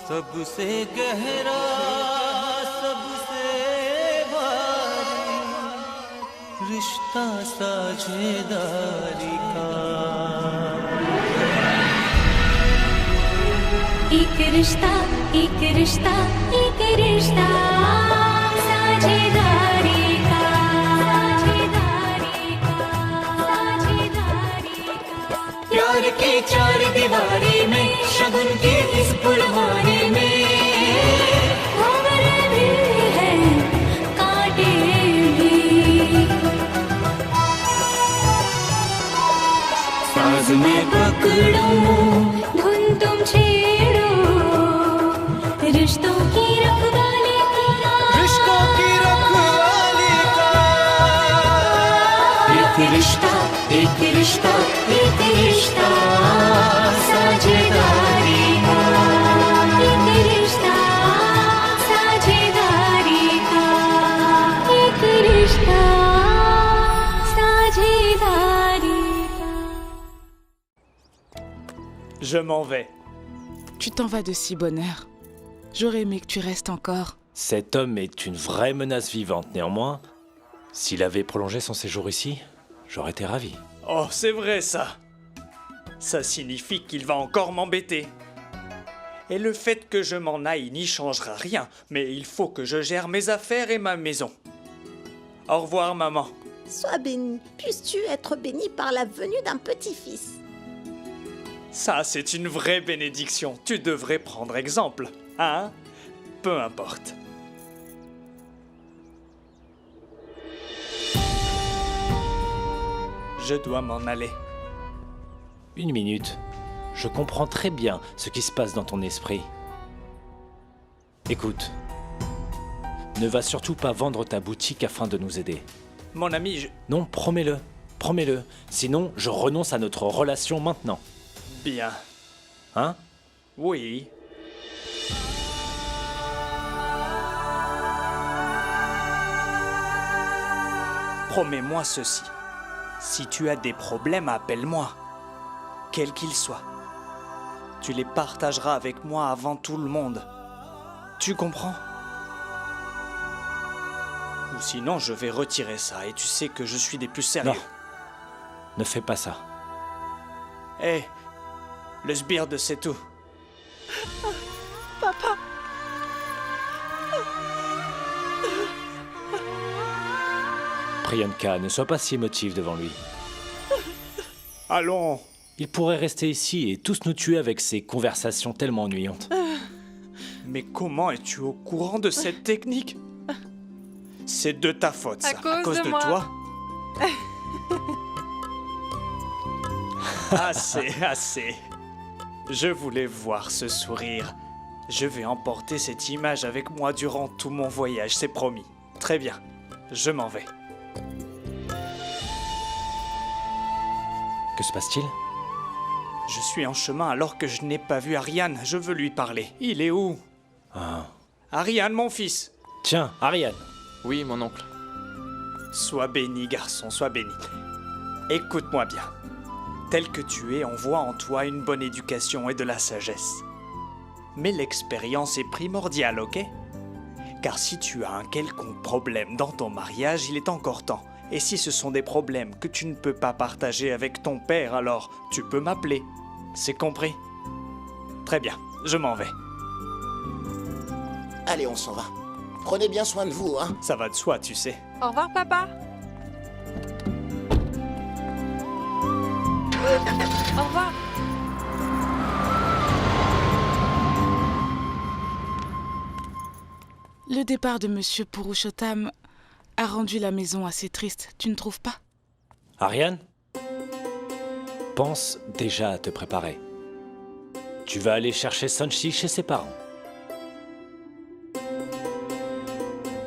सबसे गहरा सबसे भारी रिश्ता साझेदारी का एक रिश्ता एक रिश्ता एक रिश्ता साझेदारी का साझेदारी का साझेदारी का प्यार की चार दीवारी में शगुन की इस फुलवारी में खबर भी है कांटे भी साज में पकड़ो धुन तुम छेड़ो रिश्तों की रखवाली का रिश्तों की रखवाली का एक रिश्ता एक रिश्ता एक रिश्ता साझेदारी का एक रिश्ता साझेदारी का एक रिश्ता साझेदारी का Je m'en vais. Tu t'en vas de si bonne heure. J'aurais aimé que tu restes encore. Cet homme est une vraie menace vivante. Néanmoins, s'il avait prolongé son séjour ici, j'aurais été ravi. Oh, c'est vrai ça. Ça signifie qu'il va encore m'embêter. Et le fait que je m'en aille n'y changera rien, mais il faut que je gère mes affaires et ma maison. Au revoir, maman. Sois béni, puisses-tu être béni par la venue d'un petit-fils. Ça, c'est une vraie bénédiction. Tu devrais prendre exemple, hein? Peu importe. Je dois m'en aller. Une minute. Je comprends très bien ce qui se passe dans ton esprit. Écoute. Ne va surtout pas vendre ta boutique afin de nous aider. Mon ami, Non, promets-le. Promets-le. Sinon, je renonce à notre relation maintenant. Bien. Hein? Oui. Promets-moi ceci. Si tu as des problèmes, appelle-moi. Quels qu'ils soient. Tu les partageras avec moi avant tout le monde. Tu comprends? Ou sinon, je vais retirer ça et tu sais que je suis des plus sérieux. Non. Ne fais pas ça. Hé, le sbird, c'est tout. Priyanka, ne sois pas si émotive devant lui. Allons. Il pourrait rester ici et tous nous tuer avec ses conversations tellement ennuyantes. Mais comment es-tu au courant de cette technique? C'est de ta faute, ça. À cause de moi. toi. Assez, assez. Je voulais voir ce sourire. Je vais emporter cette image avec moi durant tout mon voyage, c'est promis. Très bien, je m'en vais. Que se passe-t-il? Je suis en chemin alors que je n'ai pas vu Ariane. Je veux lui parler. Il est où? Ah. Ariane, mon fils. Tiens, Ariane. Oui, mon oncle. Sois béni, garçon, sois béni. Écoute-moi bien. Tel que tu es, on voit en toi une bonne éducation et de la sagesse. Mais l'expérience est primordiale, ok? Car si tu as un quelconque problème dans ton mariage, il est encore temps. Et si ce sont des problèmes que tu ne peux pas partager avec ton père, alors tu peux m'appeler. C'est compris? Très bien, je m'en vais. Allez, on s'en va. Prenez bien soin de vous, hein. Ça va de soi, tu sais. Au revoir, papa. Au revoir. Le départ de Monsieur Purushottam a rendu la maison assez triste, tu ne trouves pas? Ariane? Pense déjà à te préparer. Tu vas aller chercher Sanchi chez ses parents.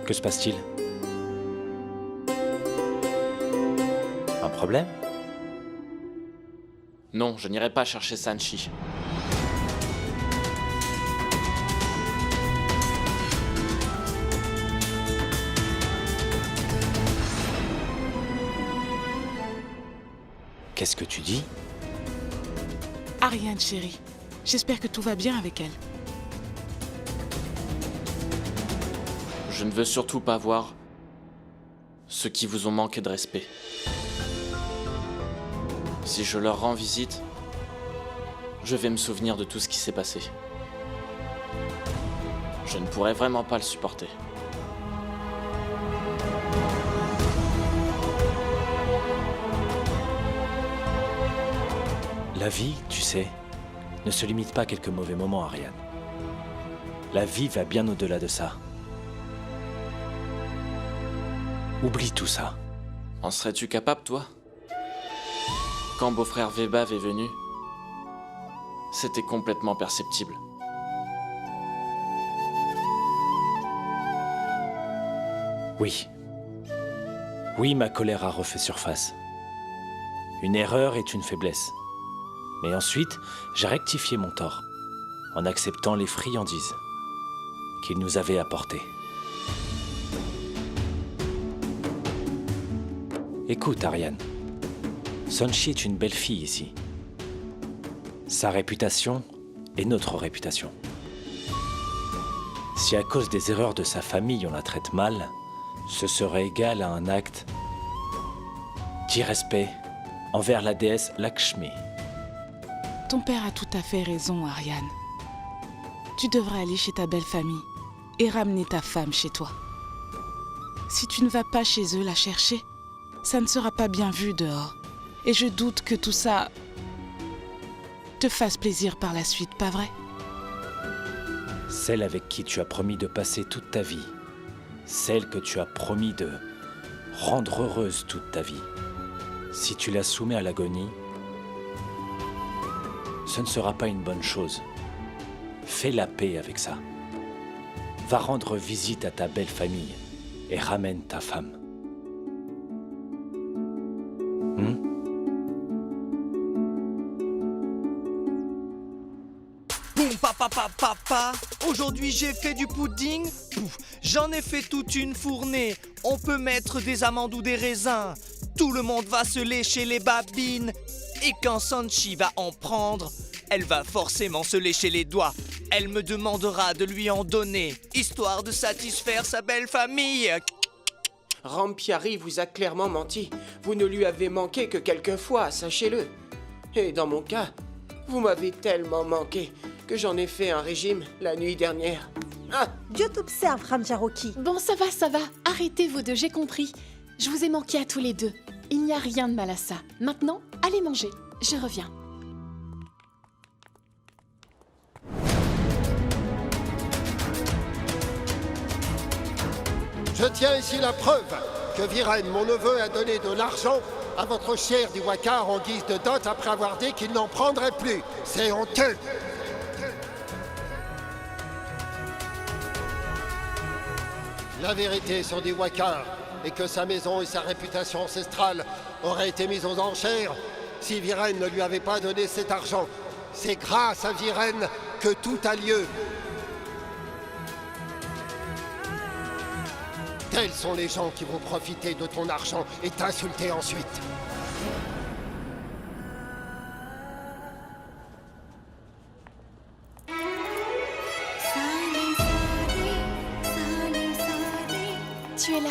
Que se passe-t-il? Un problème? Non, je n'irai pas chercher Sanchi. Qu'est-ce que tu dis? Ariane, chérie, j'espère que tout va bien avec elle. Je ne veux surtout pas voir ceux qui vous ont manqué de respect. Si je leur rends visite, je vais me souvenir de tout ce qui s'est passé. Je ne pourrais vraiment pas le supporter. La vie, tu sais, ne se limite pas à quelques mauvais moments, Ariane. La vie va bien au-delà de ça. Oublie tout ça. En serais-tu capable, toi? Quand beau-frère Vebav est venu, c'était complètement perceptible. Oui. Oui, ma colère a refait surface. Une erreur est une faiblesse. Mais ensuite, j'ai rectifié mon tort, en acceptant les friandises qu'il nous avait apportées. Écoute, Ariane, Sonchi est une belle fille ici. Sa réputation est notre réputation. Si à cause des erreurs de sa famille on la traite mal, ce serait égal à un acte d'irrespect envers la déesse Lakshmi. Ton père a tout à fait raison, Ariane. Tu devrais aller chez ta belle famille et ramener ta femme chez toi. Si tu ne vas pas chez eux la chercher, ça ne sera pas bien vu dehors. Et je doute que tout ça te fasse plaisir par la suite, pas vrai? Celle avec qui tu as promis de passer toute ta vie. Celle que tu as promis de rendre heureuse toute ta vie. Si tu la soumets à l'agonie, ce ne sera pas une bonne chose. Fais la paix avec ça. Va rendre visite à ta belle famille et ramène ta femme. Boum, papa, aujourd'hui j'ai fait du pudding. Pouf, j'en ai fait toute une fournée. On peut mettre des amandes ou des raisins. Tout le monde va se lécher les babines. Et quand Sonchi va en prendre, elle va forcément se lécher les doigts. Elle me demandera de lui en donner, histoire de satisfaire sa belle famille. Rampiari vous a clairement menti. Vous ne lui avez manqué que quelques fois, sachez-le. Et dans mon cas, vous m'avez tellement manqué que j'en ai fait un régime la nuit dernière. Ah! Dieu t'observe, Ramjaroki. Bon, ça va. Arrêtez vous deux, j'ai compris. Je vous ai manqué à tous les deux. Il n'y a rien de mal à ça. Maintenant, allez manger. Je reviens. Je tiens ici la preuve que Viren, mon neveu, a donné de l'argent à votre cher Diwakar en guise de dot après avoir dit qu'il n'en prendrait plus. C'est honteux. La vérité sur Diwakar est que sa maison et sa réputation ancestrale auraient été mises aux enchères si Viren ne lui avait pas donné cet argent. C'est grâce à Viren que tout a lieu. Tels sont les gens qui vont profiter de ton argent et t'insulter ensuite. Tu es là.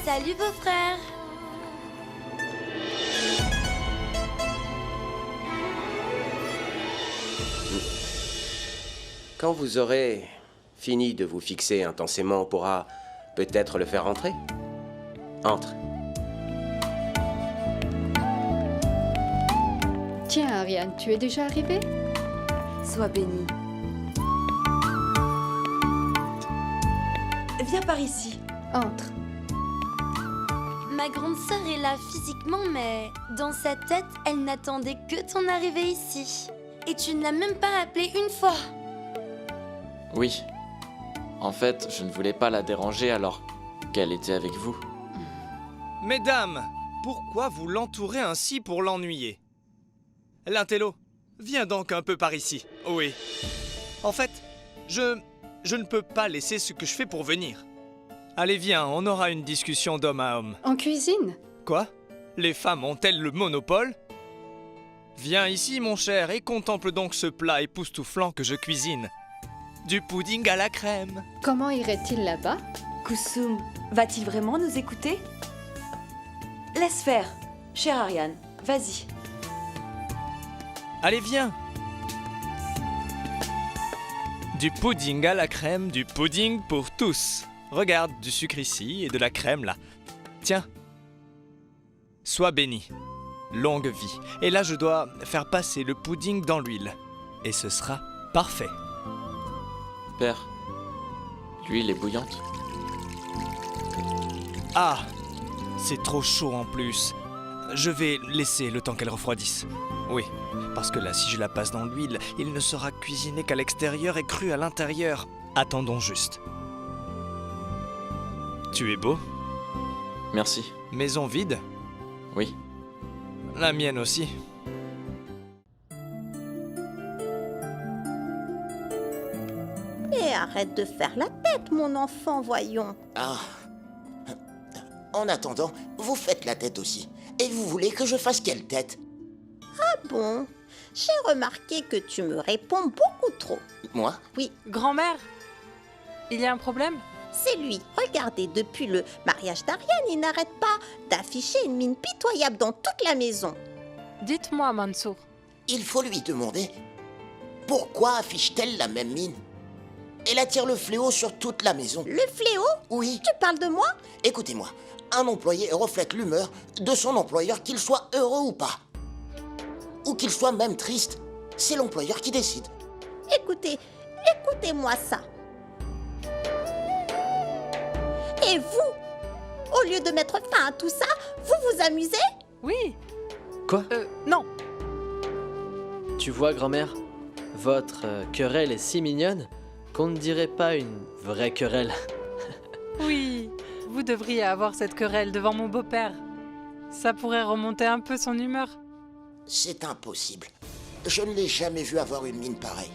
Salut beau-frère. Quand vous aurez fini de vous fixer intensément, on pourra peut-être le faire rentrer. Entre. Tiens, Ariane, tu es déjà arrivée? Sois bénie. Viens par ici. Entre. Ma grande sœur est là physiquement, mais dans sa tête, elle n'attendait que ton arrivée ici. Et tu ne l'as même pas appelée une fois. Oui. En fait, je ne voulais pas la déranger alors qu'elle était avec vous. Mesdames, pourquoi vous l'entourez ainsi pour l'ennuyer? L'intello, viens donc un peu par ici. Oui. En fait, je ne peux pas laisser ce que je fais pour venir. Allez, viens, on aura une discussion d'homme à homme. En cuisine? Quoi? Les femmes ont-elles le monopole? Viens ici, mon cher, et contemple donc ce plat époustouflant que je cuisine. Du pudding à la crème. Comment irait-il là-bas? Kusum, va-t-il vraiment nous écouter? Laisse faire, chère Ariane, vas-y. Allez, viens. Du pudding à la crème, du pudding pour tous. Regarde, du sucre ici et de la crème là. Tiens. Sois béni. Longue vie. Et là, je dois faire passer le pudding dans l'huile. Et ce sera parfait. Père, l'huile est bouillante. Ah, c'est trop chaud en plus. Je vais laisser le temps qu'elle refroidisse. Oui, parce que là, si je la passe dans l'huile, il ne sera cuisiné qu'à l'extérieur et cru à l'intérieur. Attendons juste. Tu es beau. Merci. Maison vide? Oui. La mienne aussi. Et arrête de faire la tête, mon enfant, voyons. Ah. En attendant, vous faites la tête aussi. Et vous voulez que je fasse quelle tête? Ah bon? J'ai remarqué que tu me réponds beaucoup trop. Moi? Oui. Grand-mère, il y a un problème? C'est lui. Regardez, depuis le mariage d'Ariane, il n'arrête pas d'afficher une mine pitoyable dans toute la maison. Dites-moi, Mansour. Il faut lui demander pourquoi affiche-t-elle la même mine? Elle attire le fléau sur toute la maison. Le fléau? Oui. Tu parles de moi? Écoutez-moi, un employé reflète l'humeur de son employeur, qu'il soit heureux ou pas. Ou qu'il soit même triste. C'est l'employeur qui décide. Écoutez-moi ça. Et vous, au lieu de mettre fin à tout ça, vous vous amusez? Oui. Quoi? Non. Tu vois, grand-mère, votre querelle est si mignonne qu'on ne dirait pas une vraie querelle. Oui, vous devriez avoir cette querelle devant mon beau-père. Ça pourrait remonter un peu son humeur. C'est impossible. Je ne l'ai jamais vu avoir une mine pareille.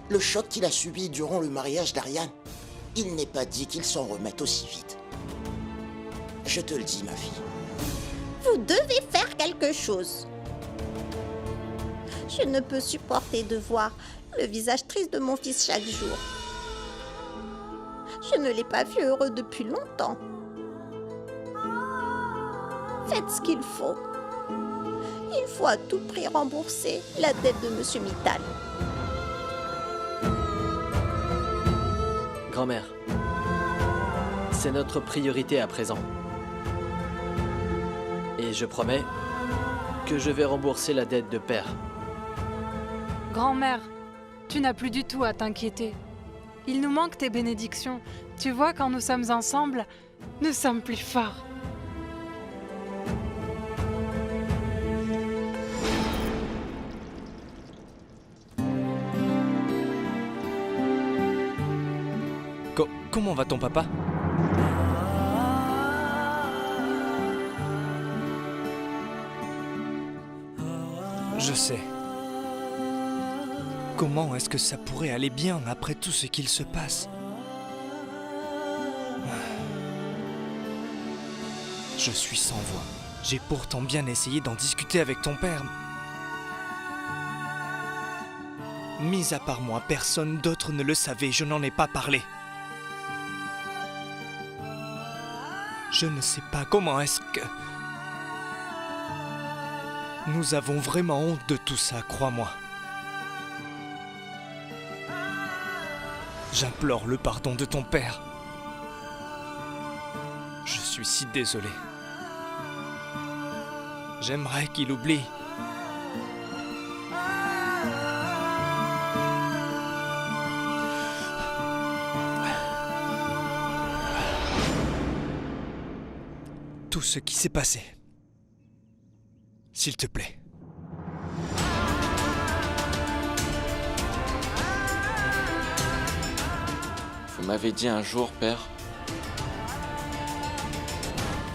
Le choc qu'il a subi durant le mariage d'Ariane, il n'est pas dit qu'il s'en remette aussi vite. Je te le dis, ma fille. Vous devez faire quelque chose. Je ne peux supporter de voir le visage triste de mon fils chaque jour. Je ne l'ai pas vu heureux depuis longtemps. Faites ce qu'il faut. Il faut à tout prix rembourser la dette de Monsieur Mittal. Grand-mère, c'est notre priorité à présent. Et je promets que je vais rembourser la dette de père. Grand-mère, tu n'as plus du tout à t'inquiéter. Il nous manque tes bénédictions. Tu vois, quand nous sommes ensemble, nous sommes plus forts. Comment va ton papa? Je sais. Comment est-ce que ça pourrait aller bien après tout ce qu'il se passe? Je suis sans voix. J'ai pourtant bien essayé d'en discuter avec ton père. Mis à part moi, personne d'autre ne le savait, je n'en ai pas parlé. Je ne sais pas comment est-ce que... Nous avons vraiment honte de tout ça, crois-moi. J'implore le pardon de ton père. Je suis si désolé. J'aimerais qu'il oublie. Tout ce qui s'est passé. S'il te plaît. Vous m'avez dit un jour, père,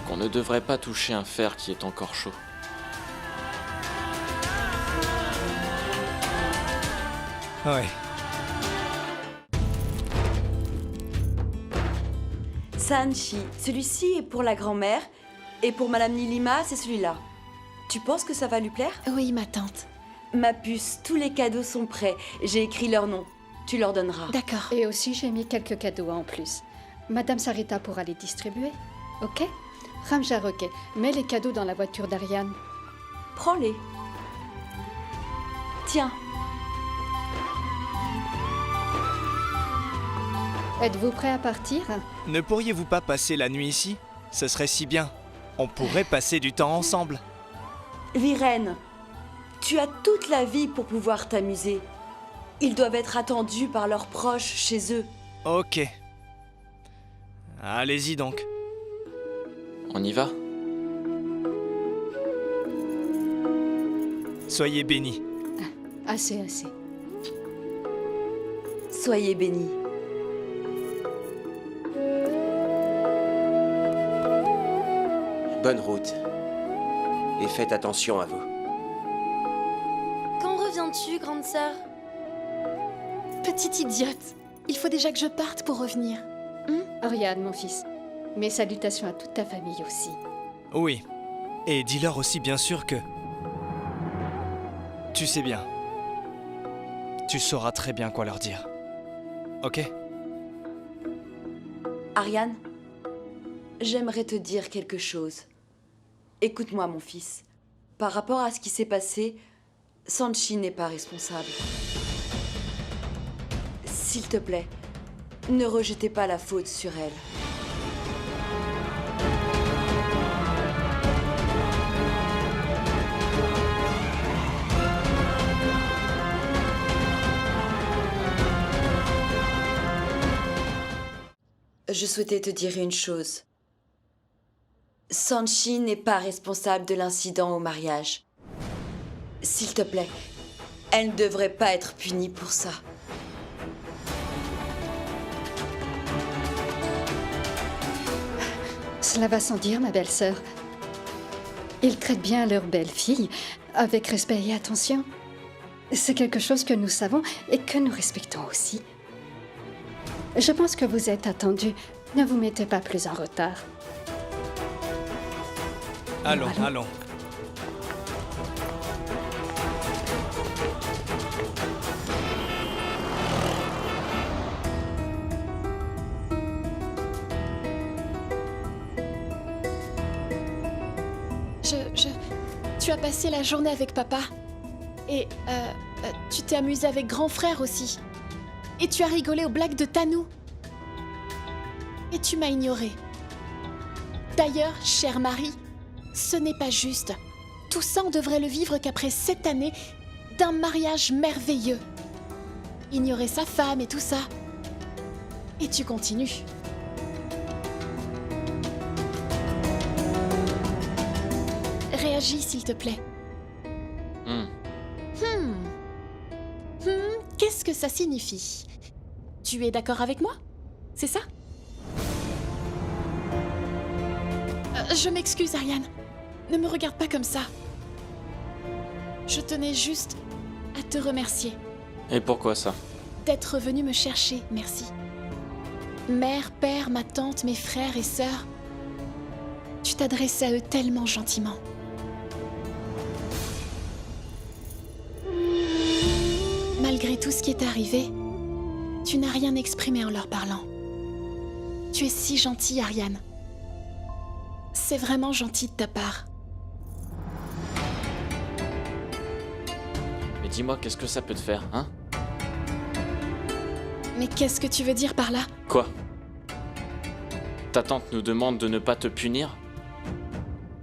qu'on ne devrait pas toucher un fer qui est encore chaud. Ouais. Sanchi, celui-ci est pour la grand-mère et pour Madame Nilima, c'est celui-là. Tu penses que ça va lui plaire? Oui, ma tante. Ma puce, tous les cadeaux sont prêts. J'ai écrit leur nom. Tu leur donneras. D'accord. Et aussi, j'ai mis quelques cadeaux en plus. Madame Sarita pourra les distribuer, ok? Ramjar, ok. Mets les cadeaux dans la voiture d'Ariane. Prends-les. Tiens. Êtes-vous prêt à partir? Ne pourriez-vous pas passer la nuit ici? Ce serait si bien. On pourrait passer du temps ensemble. Viren, tu as toute la vie pour pouvoir t'amuser. Ils doivent être attendus par leurs proches chez eux. Ok. Allez-y donc. On y va? Soyez bénis. Assez, assez. Soyez bénis. Bonne route. Et faites attention à vous. Quand reviens-tu, grande sœur? Petite idiote. Il faut déjà que je parte pour revenir. Ariane, mon fils. Mes salutations à toute ta famille aussi. Oui. Et dis-leur aussi bien sûr que... Tu sais bien. Tu sauras très bien quoi leur dire. Ok? Ariane, j'aimerais te dire quelque chose. Écoute-moi, mon fils. Par rapport à ce qui s'est passé, Sanchi n'est pas responsable. S'il te plaît, ne rejetez pas la faute sur elle. Je souhaitais te dire une chose. Sanchi n'est pas responsable de l'incident au mariage. S'il te plaît, elle ne devrait pas être punie pour ça. Cela va sans dire, ma belle-sœur. Ils traitent bien leur belle-fille avec respect et attention. C'est quelque chose que nous savons et que nous respectons aussi. Je pense que vous êtes attendus. Ne vous mettez pas plus en retard. Allons, allons. Tu as passé la journée avec papa. Et tu t'es amusé avec grand frère aussi. Et tu as rigolé aux blagues de Tanou. Et tu m'as ignoré. D'ailleurs, chère Marie, ce n'est pas juste. Tout ça, on devrait le vivre qu'après 7 années d'un mariage merveilleux. Ignorer sa femme et tout ça. Et tu continues. Réagis, s'il te plaît. Qu'est-ce que ça signifie? Tu es d'accord avec moi? C'est ça? Je m'excuse, Ariane. Ne me regarde pas comme ça. Je tenais juste à te remercier. Et pourquoi ça? D'être venu me chercher, merci. Mère, père, ma tante, mes frères et sœurs. Tu t'adressais à eux tellement gentiment. Malgré tout ce qui est arrivé, tu n'as rien exprimé en leur parlant. Tu es si gentille, Ariane. C'est vraiment gentil de ta part. Mais dis-moi, qu'est-ce que ça peut te faire, hein? Mais qu'est-ce que tu veux dire par là? Quoi? Ta tante nous demande de ne pas te punir?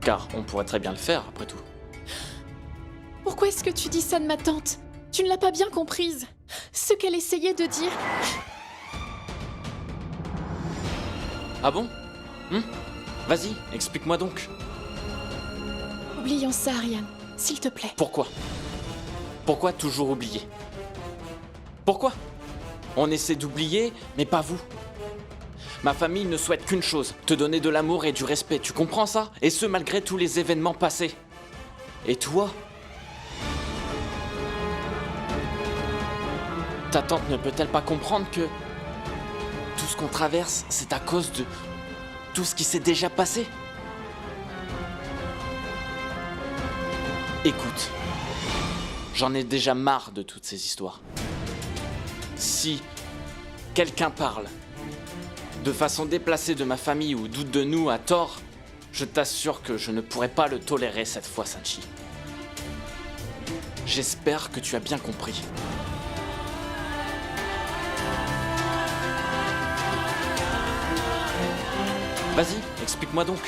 Car on pourrait très bien le faire, après tout. Pourquoi est-ce que tu dis ça de ma tante? Tu ne l'as pas bien comprise. Ce qu'elle essayait de dire... Ah bon? Vas-y, explique-moi donc. Oublions ça, Ariane, s'il te plaît. Pourquoi? Pourquoi toujours oublier? Pourquoi? On essaie d'oublier, mais pas vous. Ma famille ne souhaite qu'une chose, te donner de l'amour et du respect, tu comprends ça? Et ce, malgré tous les événements passés. Et toi? Ta tante ne peut-elle pas comprendre que tout ce qu'on traverse, c'est à cause de tout ce qui s'est déjà passé? J'en ai déjà marre de toutes ces histoires. Si quelqu'un parle de façon déplacée de ma famille ou doute de nous à tort, je t'assure que je ne pourrai pas le tolérer cette fois, Sanchi. J'espère que tu as bien compris. Vas-y, explique-moi donc.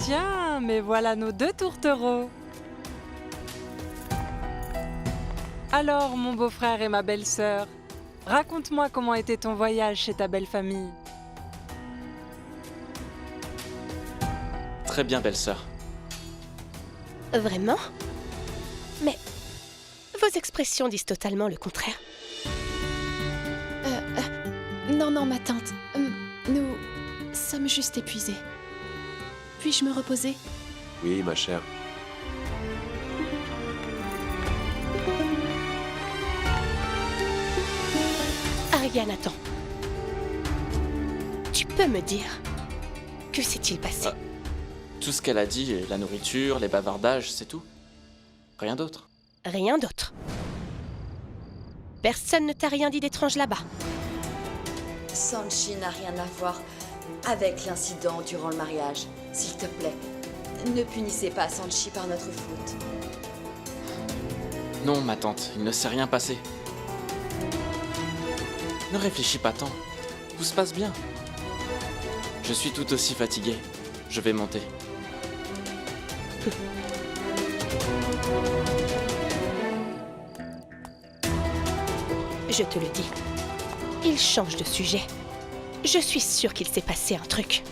Tiens, mais voilà nos 2 tourtereaux. Alors, mon beau-frère et ma belle-sœur, raconte-moi comment était ton voyage chez ta belle famille. Très bien, belle-sœur. Vraiment? Mais vos expressions disent totalement le contraire. Non, ma tante. Nous sommes juste épuisés. Puis-je me reposer? Oui, ma chère. Ariane, attends. Tu peux me dire que s'est-il passé? Tout ce qu'elle a dit, la nourriture, les bavardages, c'est tout. Rien d'autre. Rien d'autre. Personne ne t'a rien dit d'étrange là-bas. Sanchi n'a rien à voir avec l'incident durant le mariage. S'il te plaît, ne punissez pas Sanchi par notre faute. Non, ma tante, il ne s'est rien passé. Ne réfléchis pas tant. Tout se passe bien. Je suis tout aussi fatigué. Je vais monter. Je te le dis. Il change de sujet. Je suis sûre qu'il s'est passé un truc.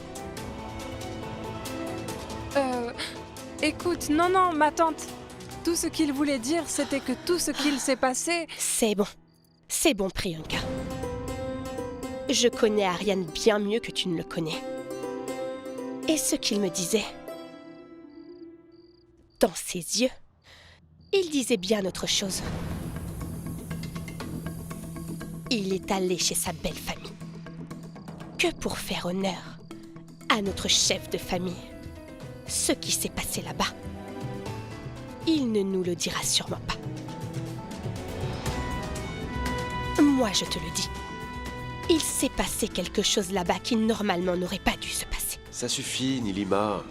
Écoute, non, ma tante. Tout ce qu'il voulait dire, c'était que tout ce qu'il s'est passé... C'est bon. C'est bon, Priyanka. Je connais Ariane bien mieux que tu ne le connais. Et ce qu'il me disait... Dans ses yeux, il disait bien autre chose. Il est allé chez sa belle famille. Que pour faire honneur à notre chef de famille. Ce qui s'est passé là-bas, il ne nous le dira sûrement pas. Moi, je te le dis. Il s'est passé quelque chose là-bas qui normalement n'aurait pas dû se passer. Ça suffit, Nilima.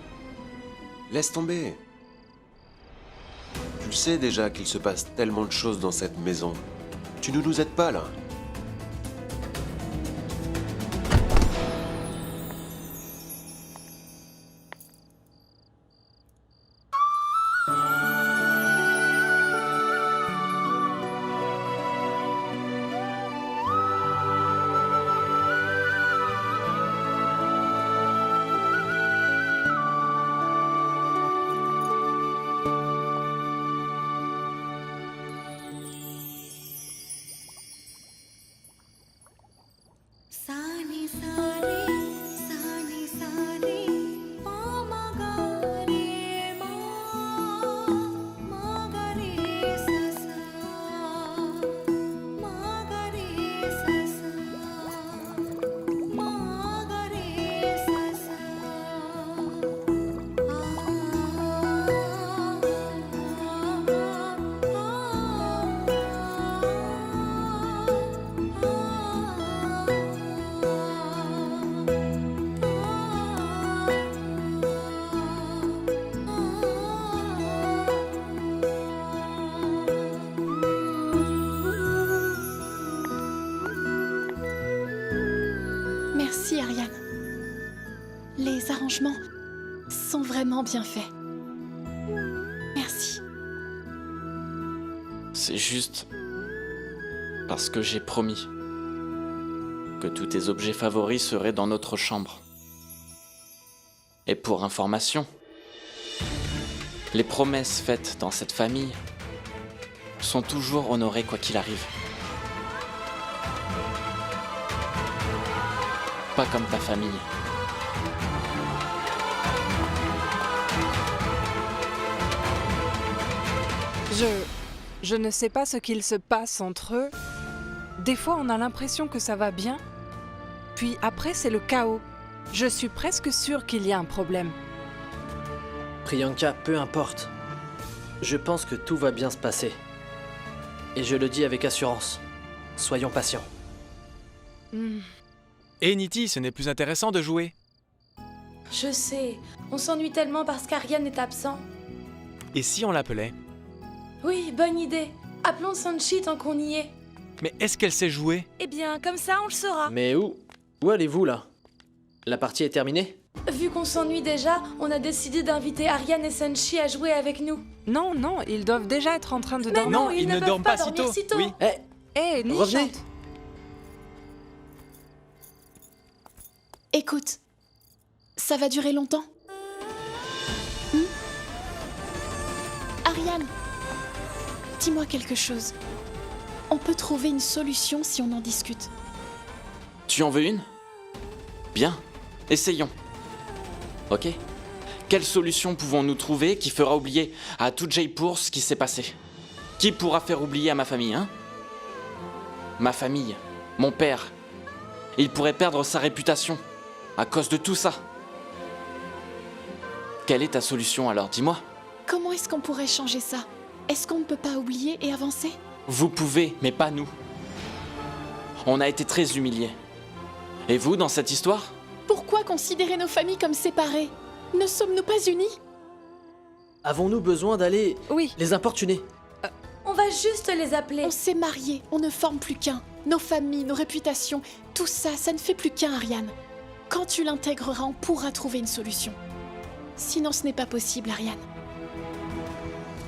Laisse tomber. Tu sais déjà qu'il se passe tellement de choses dans cette maison. Tu ne nous aides pas, là. Merci, Ariane. Les arrangements sont vraiment bien faits. Merci. C'est juste parce que j'ai promis que tous tes objets favoris seraient dans notre chambre. Et pour information, les promesses faites dans cette famille sont toujours honorées quoi qu'il arrive. Pas comme ta famille. Je ne sais pas ce qu'il se passe entre eux. Des fois, on a l'impression que ça va bien. Puis après, c'est le chaos. Je suis presque sûre qu'il y a un problème. Priyanka, peu importe. Je pense que tout va bien se passer. Et je le dis avec assurance. Soyons patients. Et Niti, ce n'est plus intéressant de jouer. Je sais, on s'ennuie tellement parce qu'Ariane est absent. Et si on l'appelait? Oui, bonne idée. Appelons Sanchi tant qu'on y est. Mais est-ce qu'elle sait jouer? Eh bien, comme ça, on le saura. Mais où allez-vous là? La partie est terminée? Vu qu'on s'ennuie déjà, on a décidé d'inviter Ariane et Sanchi à jouer avec nous. Non, ils doivent déjà être en train de dormir. Non, ils ne dorment pas si tôt. Oui. Ni revenez. chante. Écoute, ça va durer longtemps. Ariane, dis-moi quelque chose. On peut trouver une solution si on en discute. Tu en veux une? Bien, essayons. Ok? Quelle solution pouvons-nous trouver qui fera oublier à tout Jaipur ce qui s'est passé? Qui pourra faire oublier à ma famille, hein? Ma famille, mon père. Il pourrait perdre sa réputation à cause de tout ça. Quelle est ta solution alors? Dis-moi. Comment est-ce qu'on pourrait changer ça? Est-ce qu'on ne peut pas oublier et avancer? Vous pouvez, mais pas nous. On a été très humiliés. Et vous, dans cette histoire? Pourquoi considérer nos familles comme séparées? Ne sommes-nous pas unis? Avons-nous besoin d'aller les importuner? On va juste les appeler. On s'est mariés, on ne forme plus qu'un. Nos familles, nos réputations, tout ça, ça ne fait plus qu'un, Ariane. Quand tu l'intégreras, on pourra trouver une solution. Sinon, ce n'est pas possible, Ariane.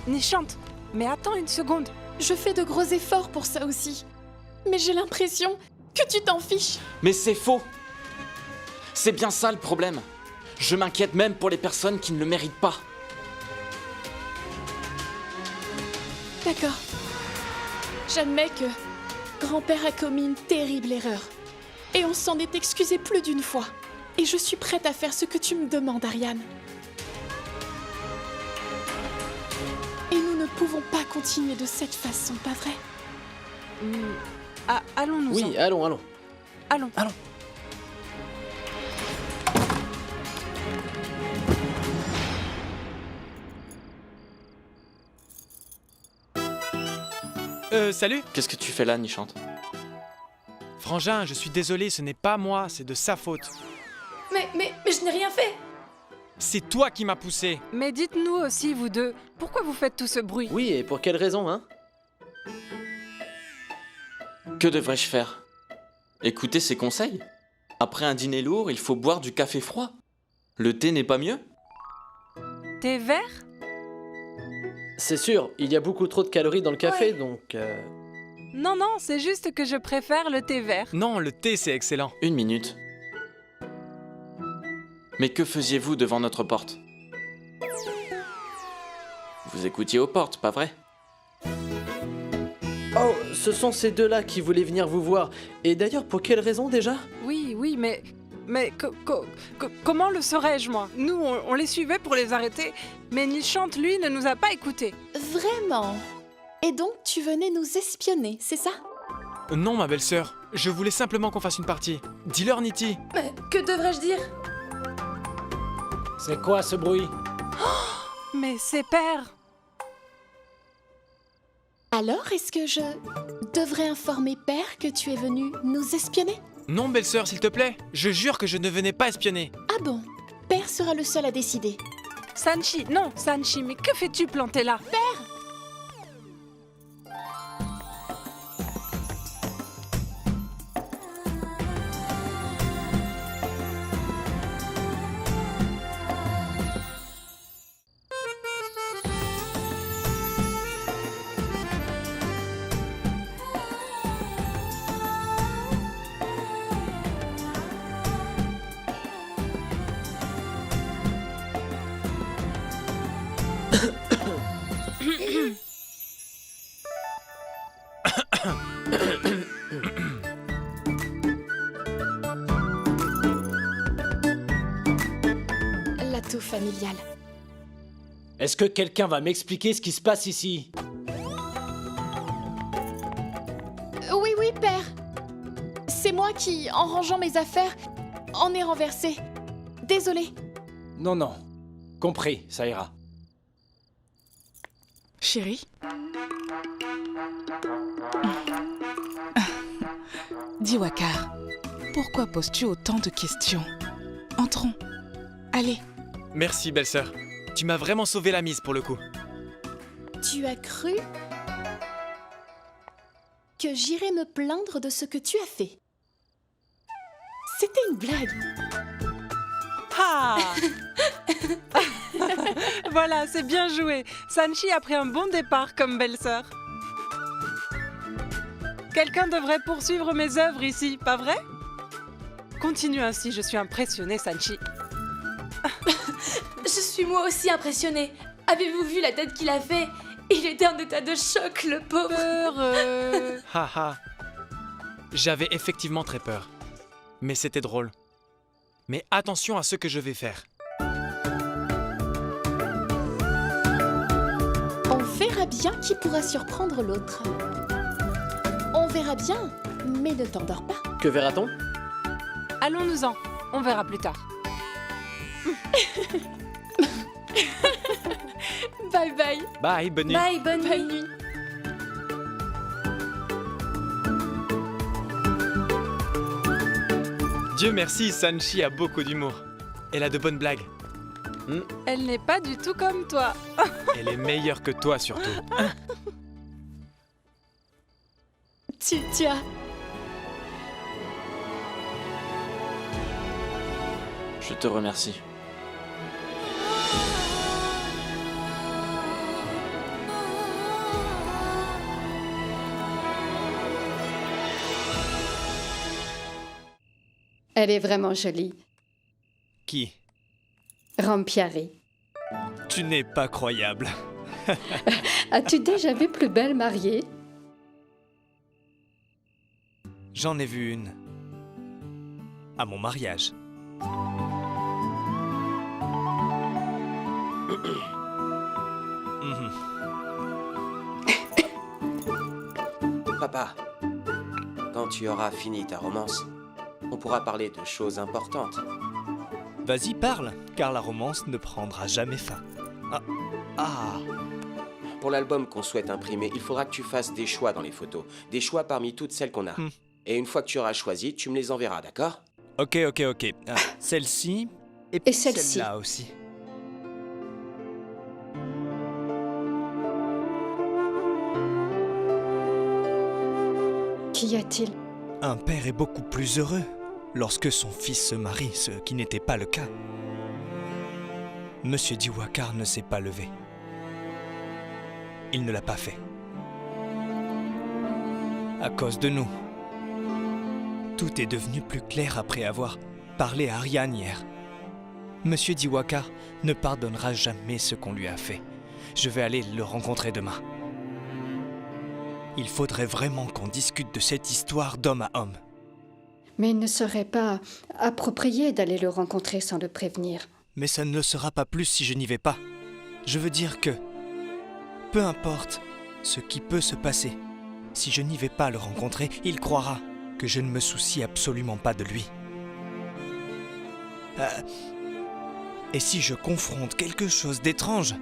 Nishant, mais attends une seconde. Je fais de gros efforts pour ça aussi. Mais j'ai l'impression que tu t'en fiches. Mais c'est faux! C'est bien ça le problème. Je m'inquiète même pour les personnes qui ne le méritent pas. D'accord. J'admets que grand-père a commis une terrible erreur. Et on s'en est excusé plus d'une fois. Et je suis prête à faire ce que tu me demandes, Ariane. Et nous ne pouvons pas continuer de cette façon, pas vrai? Allons-nous. Oui, allons. Allons. Salut. Qu'est-ce que tu fais là, Nishant? Frangin, je suis désolé, ce n'est pas moi, c'est de sa faute. Mais je n'ai rien fait. C'est toi qui m'as poussé. Mais dites-nous aussi, vous deux, pourquoi vous faites tout ce bruit? Oui, et pour quelle raison, hein? Que devrais-je faire? Écouter ses conseils? Après un dîner lourd, il faut boire du café froid. Le thé n'est pas mieux? Thé vert? C'est sûr, il y a beaucoup trop de calories dans le café, donc... Non, c'est juste que je préfère le thé vert. Non, le thé, c'est excellent. Une minute. Mais que faisiez-vous devant notre porte? Vous écoutiez aux portes, pas vrai? Oh, ce sont ces deux-là qui voulaient venir vous voir. Et d'ailleurs, pour quelle raison déjà? Oui, mais comment le saurais-je, moi? Nous, on les suivait pour les arrêter, mais Nishant, lui, ne nous a pas écoutés. Vraiment? Et donc, tu venais nous espionner, c'est ça? Non, ma belle-sœur, je voulais simplement qu'on fasse une partie. Dis-leur, Niti. Mais que devrais-je dire? C'est quoi ce bruit? Mais c'est père. Alors, est-ce que je devrais informer Père que tu es venu nous espionner? Non, belle-sœur, s'il te plaît. Je jure que je ne venais pas espionner. Ah bon? Père sera le seul à décider. Sanchi, mais que fais-tu planté là? Père! L'atout familial. Est-ce que quelqu'un va m'expliquer ce qui se passe ici? Père. C'est moi qui, en rangeant mes affaires, en ai renversé. Désolée. Non, non. Compris, ça ira. Chérie? Dis Wakar, pourquoi poses-tu autant de questions? Entrons. Allez. Merci, belle-sœur. Tu m'as vraiment sauvé la mise pour le coup. Tu as cru que j'irais me plaindre de ce que tu as fait. C'était une blague. Ah Voilà, c'est bien joué. Sanchi a pris un bon départ comme belle-sœur. Quelqu'un devrait poursuivre mes œuvres ici, pas vrai? Continue ainsi, je suis impressionnée, Sanchi. Je suis moi aussi impressionnée. Avez-vous vu la tête qu'il a fait? Il était en état de choc, le pauvre. Heureux. Haha. J'avais effectivement très peur. Mais c'était drôle. Mais attention à ce que je vais faire. On verra bien qui pourra surprendre l'autre. On verra bien, mais ne t'endors pas. Que verra-t-on? Allons-nous-en, on verra plus tard. Bye bye. Bye, bonne nuit. Bye, bonne nuit. Dieu merci, Sanchi a beaucoup d'humour. Elle a de bonnes blagues. Elle n'est pas du tout comme toi. Elle est meilleure que toi, surtout. Tu as... Je te remercie. Elle est vraiment jolie. Qui? Rampiari. Tu n'es pas croyable. As-tu déjà vu plus belle mariée? J'en ai vu une. À mon mariage. Papa, quand tu auras fini ta romance, on pourra parler de choses importantes. Vas-y, parle, car la romance ne prendra jamais fin. Ah. Pour l'album qu'on souhaite imprimer, il faudra que tu fasses des choix dans les photos. Des choix parmi toutes celles qu'on a. Et une fois que tu auras choisi, tu me les enverras, d'accord? Ok. Celle-ci et celle-ci. Celle-là aussi. Qu'y a-t-il? Un père est beaucoup plus heureux lorsque son fils se marie, ce qui n'était pas le cas. Monsieur Diwakar ne s'est pas levé. Il ne l'a pas fait. À cause de nous. Tout est devenu plus clair après avoir parlé à Ariane hier. Monsieur Diwakar ne pardonnera jamais ce qu'on lui a fait. Je vais aller le rencontrer demain. Il faudrait vraiment qu'on discute de cette histoire d'homme à homme. Mais il ne serait pas approprié d'aller le rencontrer sans le prévenir. Mais ça ne le sera pas plus si je n'y vais pas. Je veux dire que, peu importe ce qui peut se passer, si je n'y vais pas le rencontrer, il croira que je ne me soucie absolument pas de lui. Et si je confronte quelque chose d'étrange,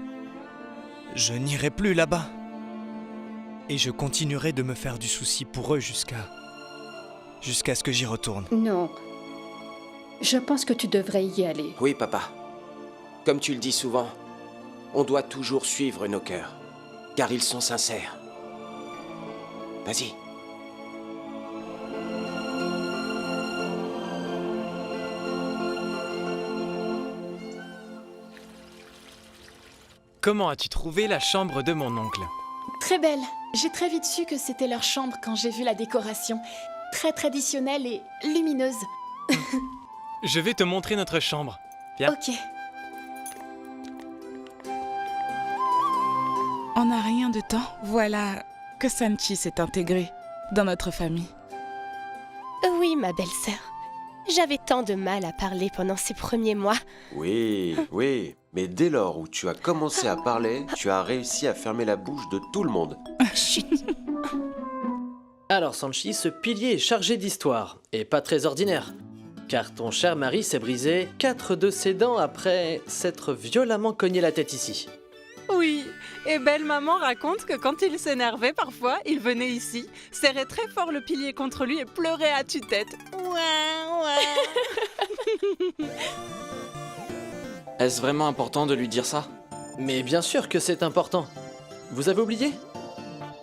je n'irai plus là-bas. Et je continuerai de me faire du souci pour eux jusqu'à ce que j'y retourne. Non. Je pense que tu devrais y aller. Oui, papa. Comme tu le dis souvent, on doit toujours suivre nos cœurs, car ils sont sincères. Vas-y. Comment as-tu trouvé la chambre de mon oncle? Très belle. J'ai très vite su que c'était leur chambre quand j'ai vu la décoration. Très traditionnelle et lumineuse. Je vais te montrer notre chambre. Viens. Ok. En un rien de temps, voilà que Sanchi s'est intégré dans notre famille. Oui, ma belle-sœur. J'avais tant de mal à parler pendant ces premiers mois. Oui, mais dès lors où tu as commencé à parler, tu as réussi à fermer la bouche de tout le monde. Chut. Alors Sanchi, ce pilier est chargé d'histoire, et pas très ordinaire. Car ton cher mari s'est brisé 4 de ses dents après s'être violemment cogné la tête ici. Oui, et belle maman raconte que quand il s'énervait parfois, il venait ici, serrait très fort le pilier contre lui et pleurait à tue-tête. Est-ce vraiment important de lui dire ça? Mais bien sûr que c'est important. Vous avez oublié?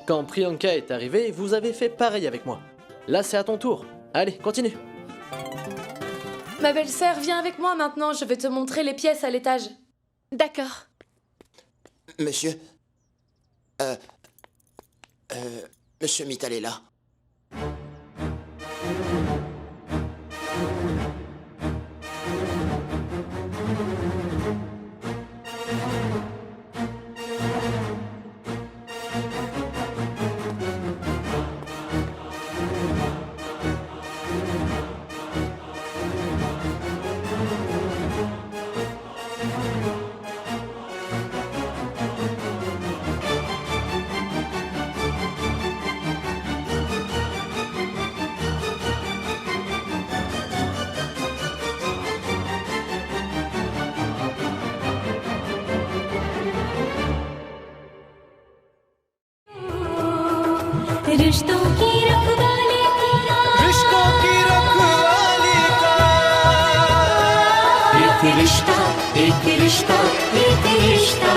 Quand Priyanka est arrivée, vous avez fait pareil avec moi. Là, c'est à ton tour. Allez, continue. Ma belle-sœur, viens avec moi maintenant, je vais te montrer les pièces à l'étage. D'accord. Monsieur... Monsieur Mittal est là. रिश्तों की रखवाली रिश्तों की रखवाली का एक रिश्ता एक रिश्ता एक रिश्ता